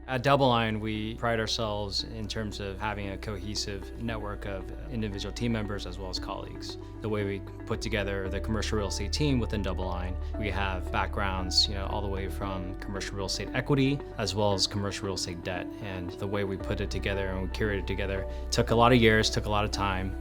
At DoubleLine, we pride ourselves in terms of having a cohesive network of individual team members as well as colleagues. The way we put together the commercial real estate team within DoubleLine, we have backgrounds, all the way from commercial real estate equity as well as commercial real estate debt. And the way we put it together and we curated it together took a lot of years, took a lot of time.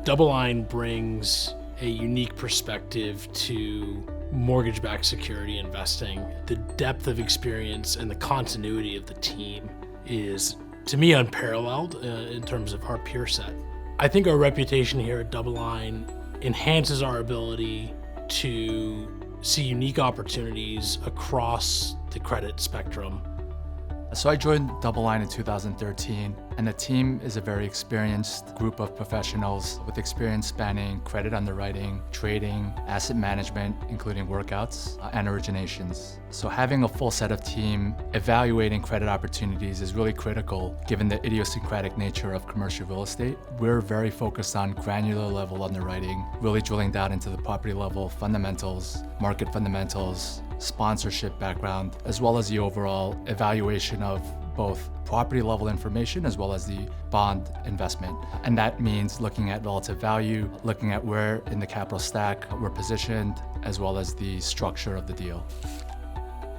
DoubleLine brings a unique perspective to mortgage-backed security investing. The depth of experience and the continuity of the team is, to me, unparalleled in terms of our peer set. I think our reputation here at DoubleLine enhances our ability to see unique opportunities across the credit spectrum. So I joined DoubleLine in 2013, and the team is a very experienced group of professionals with experience spanning credit underwriting, trading, asset management, including workouts, and originations. So having a full set of team evaluating credit opportunities is really critical given the idiosyncratic nature of commercial real estate. We're very focused on granular level underwriting, really drilling down into the property level fundamentals, market fundamentals, sponsorship background, as well as the overall evaluation of both property level information as well as the bond investment. And that means looking at relative value, looking at where in the capital stack we're positioned, as well as the structure of the deal.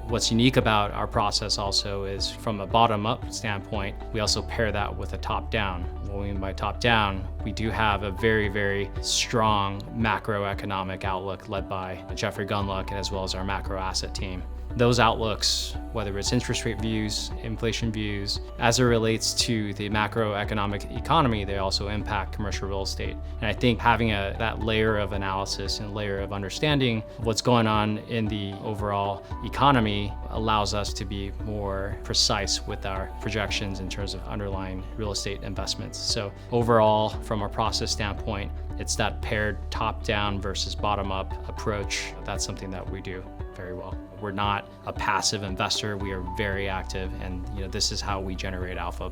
What's unique about our process also is from a bottom-up standpoint, we also pair that with a top-down. What we mean by top-down, we do have a very, very strong macroeconomic outlook led by Jeffrey Gunluck as well as our macro asset team. Those outlooks, whether it's interest rate views, inflation views, as it relates to the macroeconomic economy, they also impact commercial real estate. And I think having that layer of analysis and layer of understanding of what's going on in the overall economy allows us to be more precise with our projections in terms of underlying real estate investments. So overall, from a process standpoint, it's that paired top-down versus bottom-up approach. That's something that we do very well. We're not a passive investor. We are very active, and this is how we generate alpha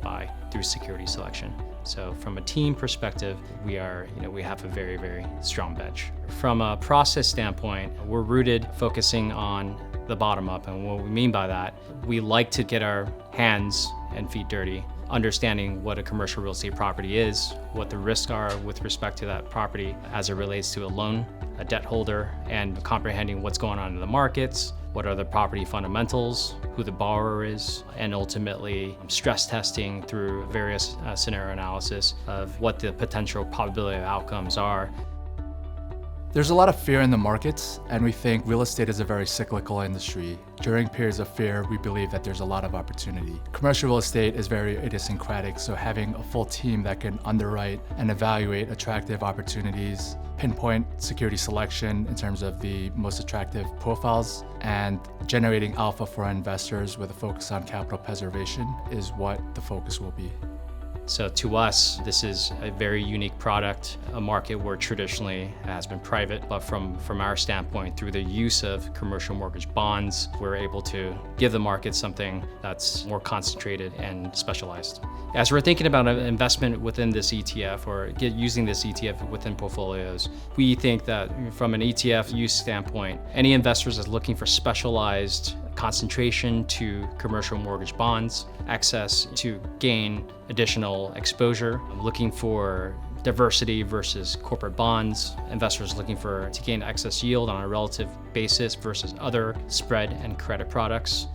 through security selection. So from a team perspective, we have a very, very strong bench. From a process standpoint, we're rooted focusing on the bottom up, and what we mean by that, we like to get our hands and feet dirty, understanding what a commercial real estate property is, what the risks are with respect to that property as it relates to a loan, a debt holder, and comprehending what's going on in the markets, what are the property fundamentals, who the borrower is, and ultimately stress testing through various scenario analysis of what the potential probability of outcomes are. There's a lot of fear in the markets, and we think real estate is a very cyclical industry. During periods of fear, we believe that there's a lot of opportunity. Commercial real estate is very idiosyncratic, so having a full team that can underwrite and evaluate attractive opportunities, pinpoint security selection in terms of the most attractive profiles, and generating alpha for our investors with a focus on capital preservation is what the focus will be. So to us, this is a very unique product, a market where traditionally has been private, but from our standpoint, through the use of commercial mortgage bonds, we're able to give the market something that's more concentrated and specialized. As we're thinking about an investment within this ETF or using this ETF within portfolios, we think that from an ETF use standpoint, any investors that's looking for specialized concentration to commercial mortgage bonds, access to gain additional exposure, looking for diversity versus corporate bonds, investors looking to gain excess yield on a relative basis versus other spread and credit products.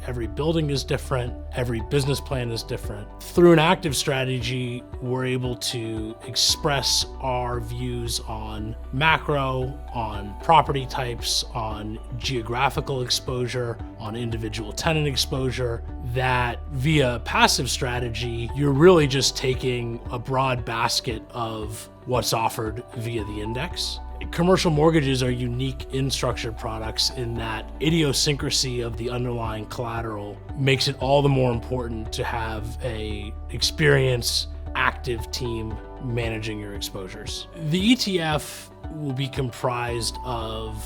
Every building is different, every business plan is different. Through an active strategy, we're able to express our views on macro, on property types, on geographical exposure, on individual tenant exposure, that via passive strategy, you're really just taking a broad basket of what's offered via the index. Commercial mortgages are unique in structured products in that idiosyncrasy of the underlying collateral makes it all the more important to have an experienced, active team managing your exposures. The ETF will be comprised of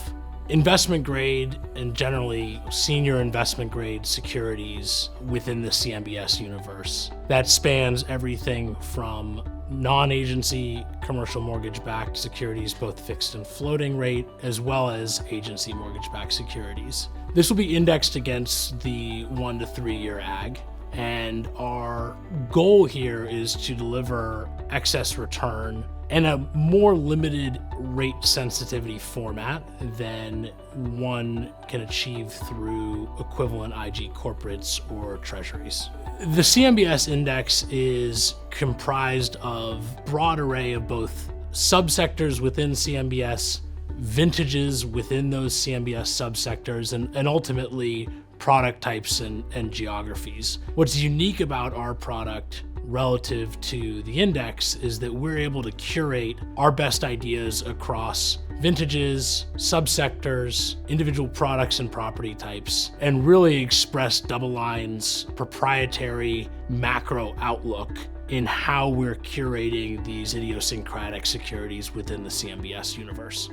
investment grade and generally senior investment grade securities within the CMBS universe. That spans everything from non-agency commercial mortgage-backed securities, both fixed and floating rate, as well as agency mortgage-backed securities. This will be indexed against the 1 to 3 year AG. And our goal here is to deliver excess return in a more limited rate sensitivity format than one can achieve through equivalent IG corporates or treasuries. The CMBS index is comprised of a broad array of both subsectors within CMBS, vintages within those CMBS subsectors, and ultimately product types and geographies. What's unique about our product relative to the index is that we're able to curate our best ideas across vintages, subsectors, individual products and property types, and really express DoubleLine's proprietary macro outlook in how we're curating these idiosyncratic securities within the CMBS universe.